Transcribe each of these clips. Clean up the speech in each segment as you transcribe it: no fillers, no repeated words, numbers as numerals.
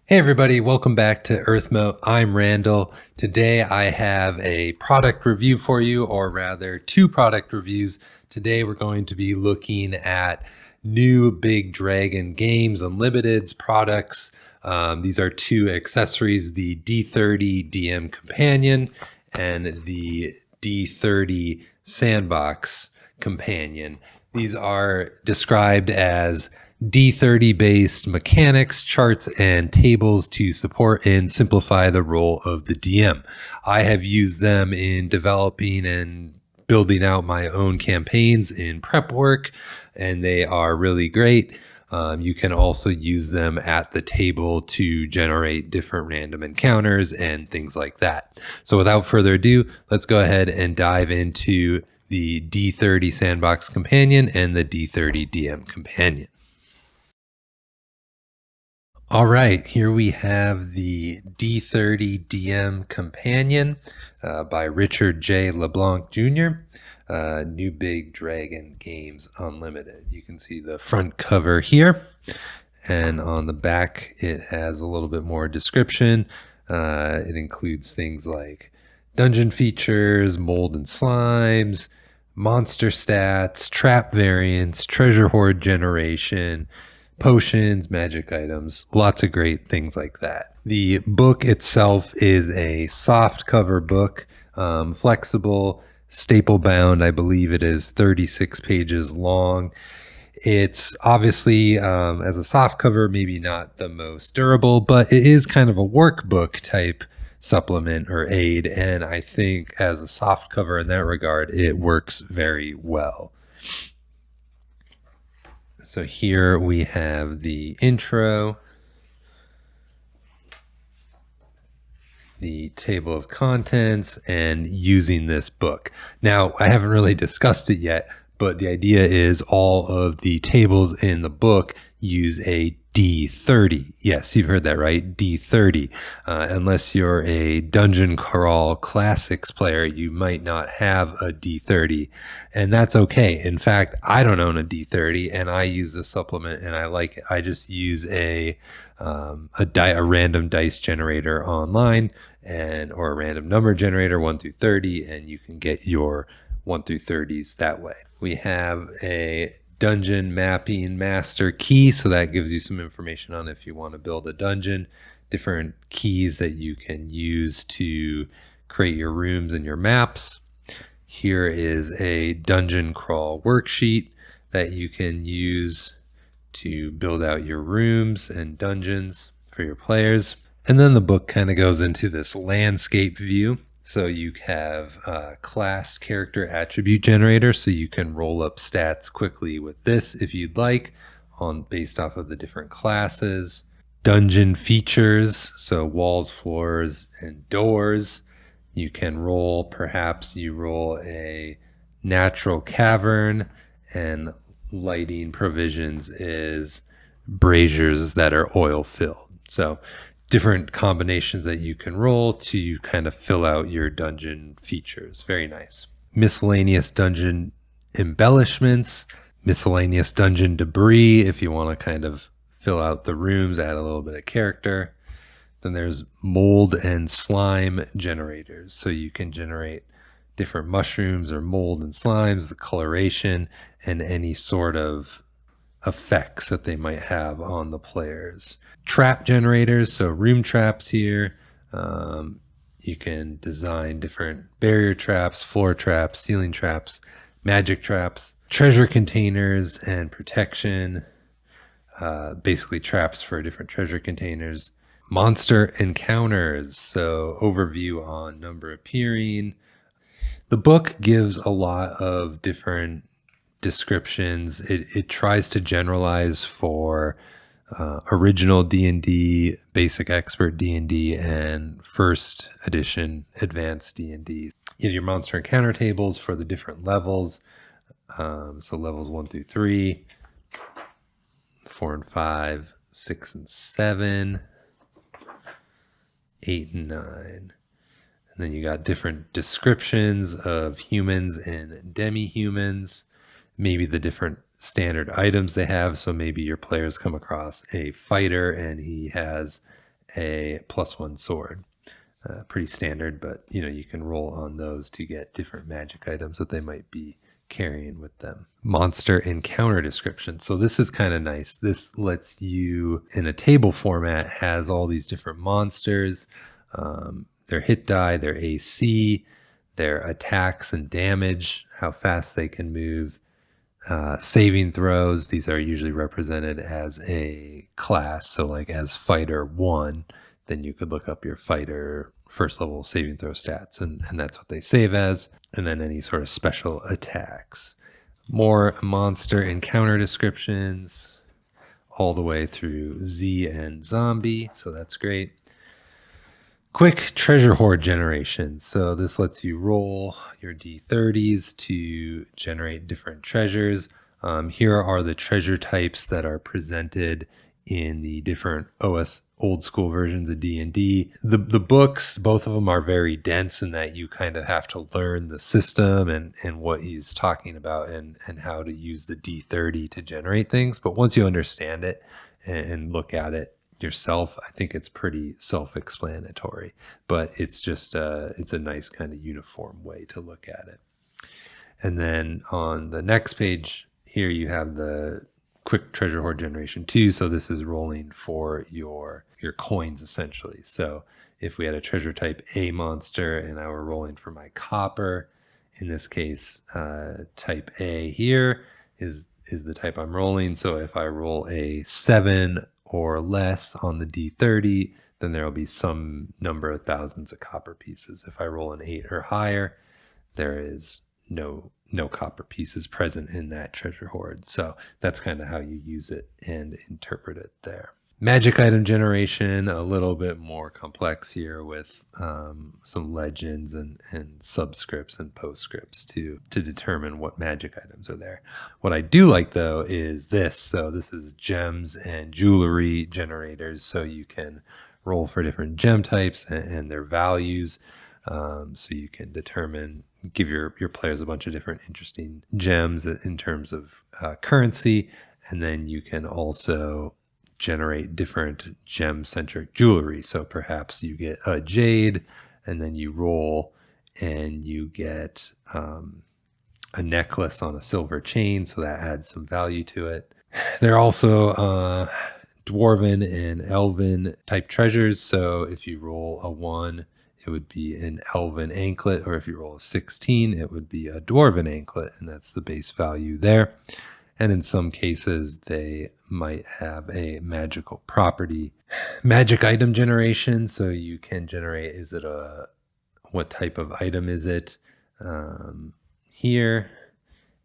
Hey everybody, welcome back to Earthmote. I'm Randall. Today I have a product review for you, or rather two product reviews. Today we're going to be looking at new Big Dragon Games Unlimited's products. These are two accessories, the D30 DM Companion and the D30 Sandbox Companion. These are described as D30 based mechanics, charts, and tables to support and simplify the role of the DM. I have used them in developing and building out my own campaigns in prep work, and they are really great. You can also use them at the table to generate different random encounters and things like that. So without further ado, let's go ahead and dive into the D30 Sandbox Companion and the D30 DM Companion. All right, here we have the D30 DM Companion by Richard J. LeBlanc Jr., New Big Dragon Games Unlimited. You can see the front cover here, and on the back it has a little bit more description. It includes things like dungeon features, mold and slimes, monster stats, trap variants, treasure hoard generation, potions, magic items, lots of great things like that. The book itself is a soft cover book, flexible, staple bound. I believe it is 36 pages long. It's obviously, as a soft cover, maybe not the most durable, but it is kind of a workbook type supplement or aid. And I think as a soft cover in that regard, it works very well. So here we have the intro, the table of contents, and using this book. Now, I haven't really discussed it yet, but the idea is all of the tables in the book use a D30. Yes, you've heard that right, D30. Unless you're a Dungeon Crawl Classics player, you might not have a D30, and that's okay. In fact, I don't own a D30, and I use this supplement, and I like it. I just use a random dice generator online, or a random number generator 1 through 30, and you can get your 1 through 30s that way. We have a dungeon mapping master key, so that gives you some information on if you want to build a dungeon, different keys that you can use to create your rooms and your maps. Here is a dungeon crawl worksheet that you can use to build out your rooms and dungeons for your players. And then the book kind of goes into this landscape view. So you have class character attribute generator, so you can roll up stats quickly with this if you'd like, based off of the different classes. Dungeon features, so walls, floors, and doors. You can roll, perhaps you roll a natural cavern, and lighting provisions is braziers that are oil filled. So different combinations that you can roll to kind of fill out your dungeon features. Very nice. Miscellaneous dungeon embellishments, miscellaneous dungeon debris if you want to kind of fill out the rooms, add a little bit of character. Then there's mold and slime generators. So you can generate different mushrooms or mold and slimes, the coloration, and any sort of effects that they might have on the players. Trap generators, so room traps here. You can design different barrier traps, floor traps, ceiling traps, magic traps, treasure containers, and protection. Basically traps for different treasure containers. Monster encounters, so overview on number appearing. The book gives a lot of different descriptions. It tries to generalize for original D&D, basic expert D&D, and first edition advanced D&D. You have your monster encounter tables for the different levels. So levels 1 through 3, 4 and 5, 6 and 7, 8 and 9. And then you got different descriptions of humans and demi-humans, maybe the different standard items they have. So maybe your players come across a fighter and he has a +1 sword. Pretty standard, but you can roll on those to get different magic items that they might be carrying with them. Monster encounter description. So this is kind of nice. This lets you, in a table format, has all these different monsters, their hit die, their AC, their attacks and damage, how fast they can move, saving throws. These are usually represented as a class. So like as fighter 1, then you could look up your fighter first level saving throw stats, and that's what they save as. And then any sort of special attacks. More monster encounter descriptions all the way through Z and zombie. So that's great. Quick treasure hoard generation. So this lets you roll your D30s to generate different treasures. Here are the treasure types that are presented in the different old school versions of D&D. The books, both of them are very dense in that you kind of have to learn the system and what he's talking about and how to use the D30 to generate things. But once you understand it and look at it yourself, I think it's pretty self-explanatory, but it's just it's a nice kind of uniform way to look at it. And then on the next page here, you have the quick treasure hoard generation 2. So this is rolling for your coins essentially. So if we had a treasure type A monster and I were rolling for my copper, in this case, type A here is the type I'm rolling. So if I roll a 7 or less on the D30, then there will be some number of thousands of copper pieces. If I roll an 8 or higher, there is no copper pieces present in that treasure hoard. So that's kind of how you use it and interpret it there. Magic item generation, a little bit more complex here with some legends and subscripts and postscripts to determine what magic items are there. What I do like though is this. So this is gems and jewelry generators. So you can roll for different gem types and their values. So you can give your players a bunch of different interesting gems in terms of currency. And then you can also generate different gem-centric jewelry. So perhaps you get a jade and then you roll and you get a necklace on a silver chain. So that adds some value to it. There are also dwarven and elven type treasures. So if you roll a 1, it would be an elven anklet, or if you roll a 16, it would be a dwarven anklet, and that's the base value there. And in some cases, they might have a magical property. Magic item generation. So you can generate, what type of item is it here?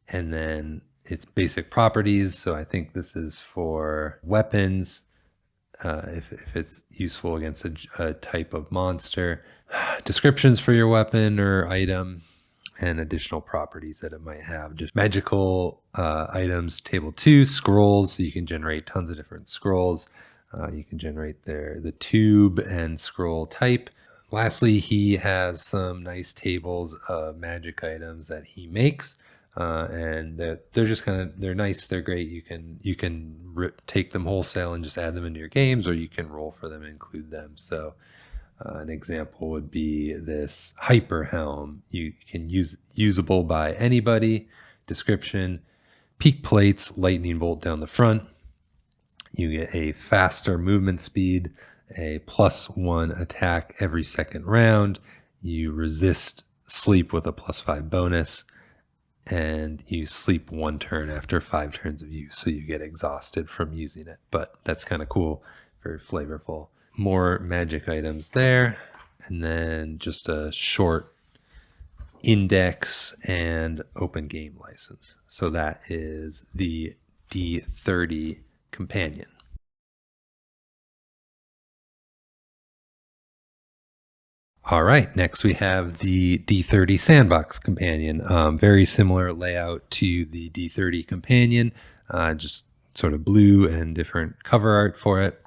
And then its basic properties. So I think this is for weapons, if it's useful against a type of monster. Descriptions for your weapon or item, and additional properties that it might have. Just magical items, table 2, scrolls. So you can generate tons of different scrolls. You can generate the tube and scroll type. Lastly, he has some nice tables of magic items that he makes. And they're just they're nice. They're great. You can take them wholesale and just add them into your games, or you can roll for them and include them. So an example would be this hyper helm. You can usable by anybody. Description: peak plates, lightning bolt down the front. You get a faster movement speed, a +1 attack every second round. You resist sleep with a +5 bonus, and you sleep 1 turn after 5 turns of use. So you get exhausted from using it, but that's kind of cool, very flavorful. More magic items there, and then just a short index and open game license. So that is the D30 Companion. All right, next we have the D30 Sandbox Companion. Very similar layout to the D30 Companion, just sort of blue and different cover art for it.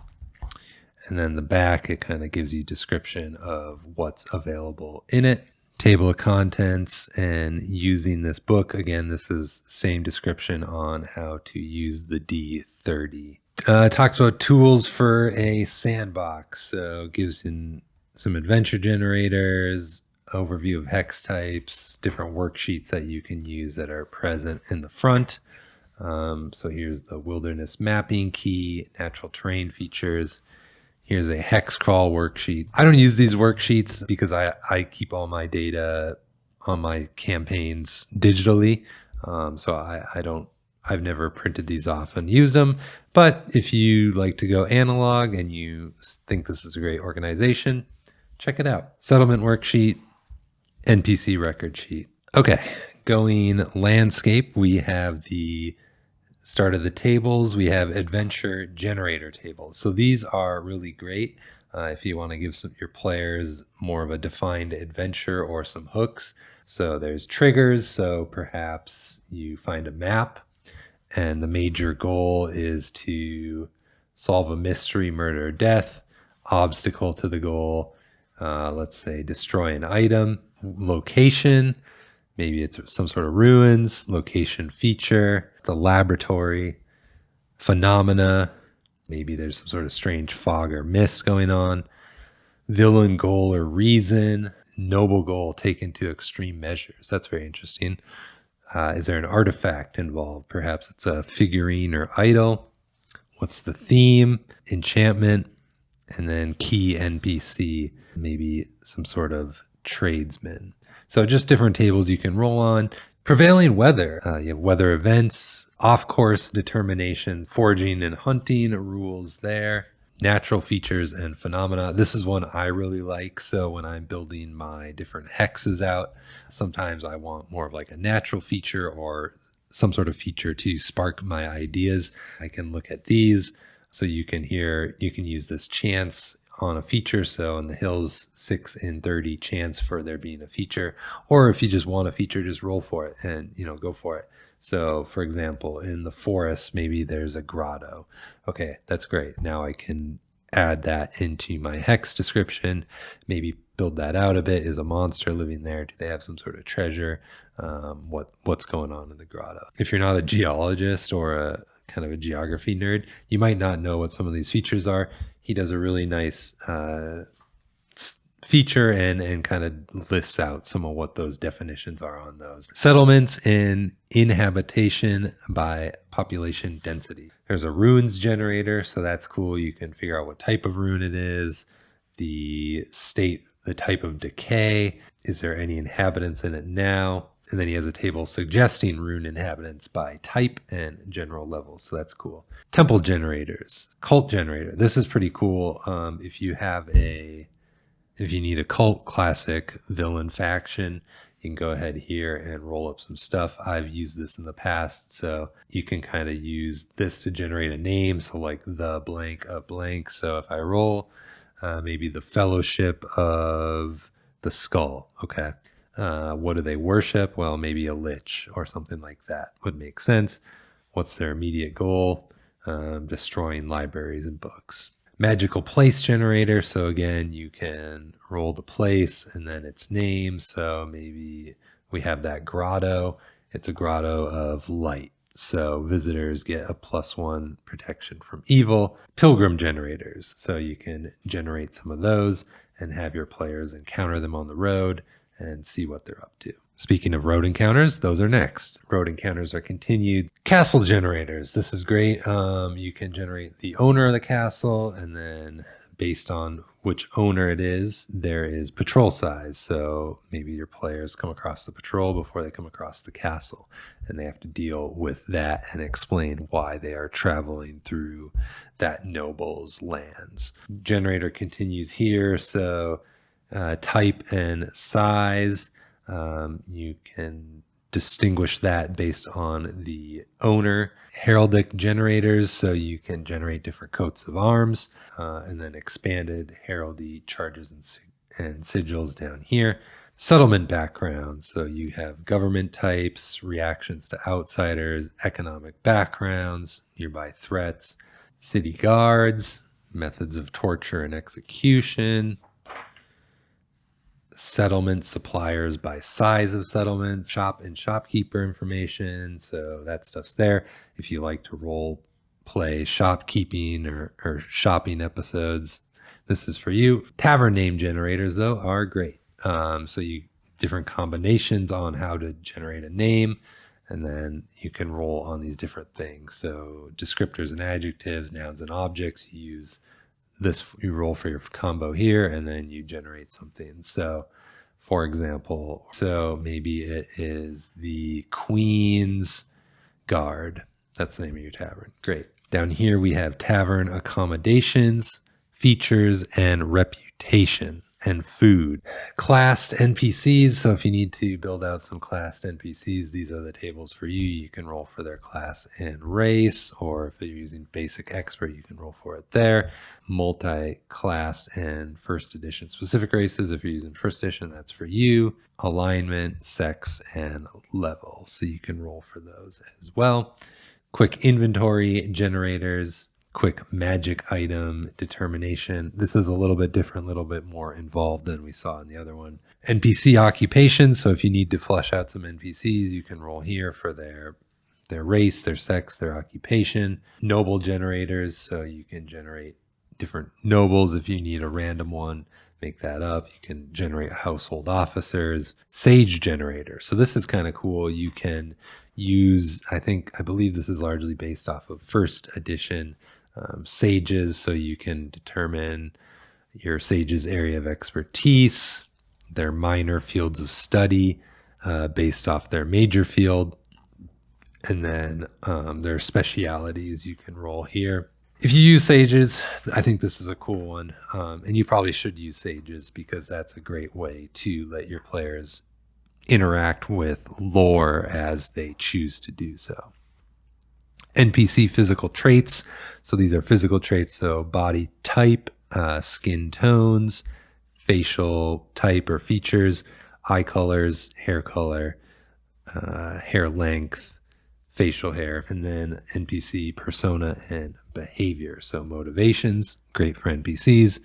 And then the back, it kind of gives you description of what's available in it. Table of contents and using this book. Again, this is same description on how to use the D30 Talks about tools for a sandbox. So gives in some adventure generators, overview of hex types, different worksheets that you can use that are present in the front. So here's the wilderness mapping key, natural terrain features. Here's a hex crawl worksheet. I don't use these worksheets because I keep all my data on my campaigns digitally. So I don't, I've never printed these off and used them. But if you like to go analog and you think this is a great organization, check it out. Settlement worksheet, NPC record sheet. Okay, going landscape, we have the start of the tables. We have adventure generator tables. So these are really great if you want to give your players more of a defined adventure or some hooks. So there's triggers. So perhaps you find a map and the major goal is to solve a mystery, murder, or death. Obstacle to the goal, let's say destroy an item. Location, maybe it's some sort of ruins. Location feature, it's a laboratory. Phenomena, maybe there's some sort of strange fog or mist going on. Villain goal or reason. Noble goal taken to extreme measures. That's very interesting. Is there an artifact involved? Perhaps it's a figurine or idol. What's the theme? Enchantment. And then key NPC, maybe some sort of tradesman. So just different tables you can roll on. Prevailing weather. You have weather events, off-course determination, foraging and hunting rules there. Natural features and phenomena. This is one I really like. So when I'm building my different hexes out, sometimes I want more of like a natural feature or some sort of feature to spark my ideas. I can look at these. So you can use this chance on a feature. So in the hills, 6 in 30 chance for there being a feature. Or if you just want a feature, just roll for it and go for it. So for example, in the forest, maybe there's a grotto. Okay, that's great. Now I can add that into my hex description, maybe build that out a bit. Is a monster living there? Do they have some sort of treasure? What's going on in the grotto? If you're not a geologist or a kind of a geography nerd, you might not know what some of these features are. He does a really nice feature and kind of lists out some of what those definitions are on those. Settlements and inhabitation by population density. There's a runes generator, so that's cool. You can figure out what type of rune it is, the state, the type of decay. Is there any inhabitants in it now? And then he has a table suggesting rune inhabitants by type and general level. So that's cool. Temple generators, cult generator. This is pretty cool. If you need a cult classic villain faction, you can go ahead here and roll up some stuff. I've used this in the past, so you can kind of use this to generate a name. So like the blank of blank. So if I roll, maybe the Fellowship of the Skull. Okay. What do they worship? Well, maybe a lich or something like that would make sense. What's their immediate goal? Destroying libraries and books. Magical place generator. So again, you can roll the place and then its name. So maybe we have that grotto. It's a grotto of light. So visitors get a +1 protection from evil. Pilgrim generators. So you can generate some of those and have your players encounter them on the road and see what they're up to. Speaking of road encounters, those are next. Road encounters are continued. Castle generators. This is great. You can generate the owner of the castle, and then based on which owner it is, there is patrol size. So maybe your players come across the patrol before they come across the castle, and they have to deal with that and explain why they are traveling through that noble's lands. Generator continues here. So type and size. You can distinguish that based on the owner. Heraldic generators, so you can generate different coats of arms, and then expanded heraldry charges and sigils down here. Settlement backgrounds, so you have government types, reactions to outsiders, economic backgrounds, nearby threats, city guards, methods of torture and execution, settlement suppliers by size of settlements, shop and shopkeeper information. So that stuff's there. If you like to roll play shopkeeping or shopping episodes, this is for you. Tavern name generators, though, are great. So you different combinations on how to generate a name, and then you can roll on these different things. So descriptors and adjectives, nouns and objects, you use this, you roll for your combo here, and then you generate something. So for example, so maybe it is the Queen's Guard. That's the name of your tavern. Great. Down here we have tavern accommodations, features, and reputation, and food. Classed NPCs. So if you need to build out some classed NPCs, these are the tables for you. You can roll for their class and race, or if you're using basic expert, you can roll for it there. Multi-class and first edition specific races. If you're using first edition, that's for you. Alignment, sex, and level. So you can roll for those as well. Quick inventory generators, quick magic item determination. This is a little bit different, a little bit more involved than we saw in the other one. NPC occupation. So if you need to flesh out some NPCs, you can roll here for their race, their sex, their occupation. Noble generators. So you can generate different nobles if you need a random one. Make that up. You can generate household officers. Sage generator. So this is kind of cool. You can use, I believe this is largely based off of first edition sages. So you can determine your sage's area of expertise, their minor fields of study based off their major field, and then their specialities you can roll here. If you use sages, I think this is a cool one. And you probably should use sages because that's a great way to let your players interact with lore as they choose to do so. NPC physical traits. So these are physical traits. So body type, skin tones, facial type or features, eye colors, hair color, hair length, facial hair, and then NPC persona and behavior. So motivations, great for NPCs,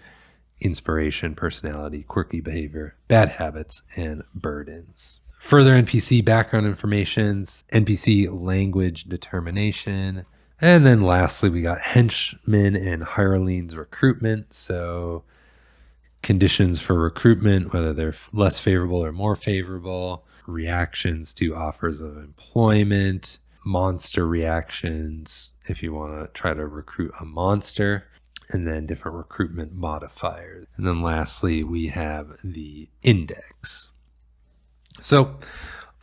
inspiration, personality, quirky behavior, bad habits, and burdens. Further NPC background informations, NPC language determination, and then lastly, we got henchmen and hirelings recruitment. So conditions for recruitment, whether they're less favorable or more favorable, reactions to offers of employment, monster reactions if you want to try to recruit a monster, and then different recruitment modifiers. And then lastly, we have the index. So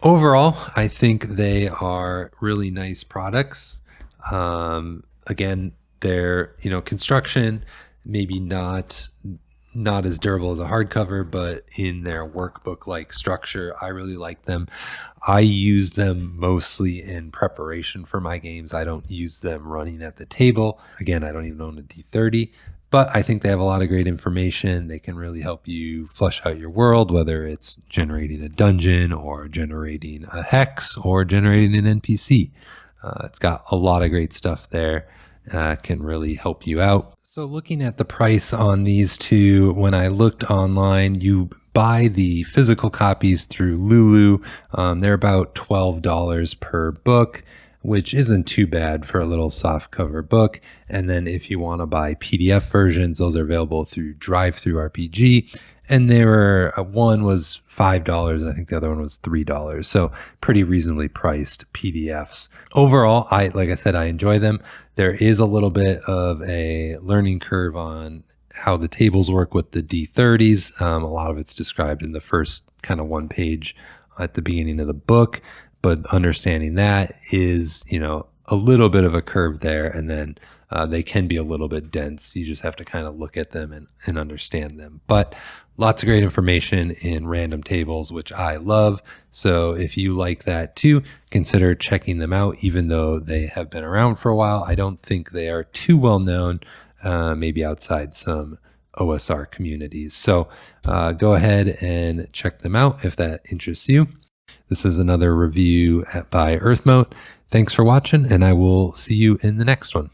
overall, I think they are really nice products. Again, they're, construction, maybe not as durable as a hardcover, but in their workbook-like structure, I really like them. I use them mostly in preparation for my games. I don't use them running at the table. Again, I don't even own a D30, but I think they have a lot of great information. They can really help you flesh out your world, whether it's generating a dungeon or generating a hex or generating an NPC. It's got a lot of great stuff there. Can really help you out. So looking at the price on these two, when I looked online, you buy the physical copies through Lulu. They're about $12 per book, which isn't too bad for a little soft cover book. And then if you want to buy PDF versions, those are available through DriveThruRPG. And one was $5, and I think the other one was $3. So pretty reasonably priced PDFs. Overall, like I said, I enjoy them. There is a little bit of a learning curve on how the tables work with the D30s. A lot of it's described in the first kind of one page at the beginning of the book, but understanding that is, a little bit of a curve there, and then they can be a little bit dense. You just have to kind of look at them and understand them. But lots of great information in random tables, which I love. So if you like that too, consider checking them out, even though they have been around for a while. I don't think they are too well known, maybe outside some OSR communities. So go ahead and check them out if that interests you. This is another review by Earthmote. Thanks for watching, and I will see you in the next one.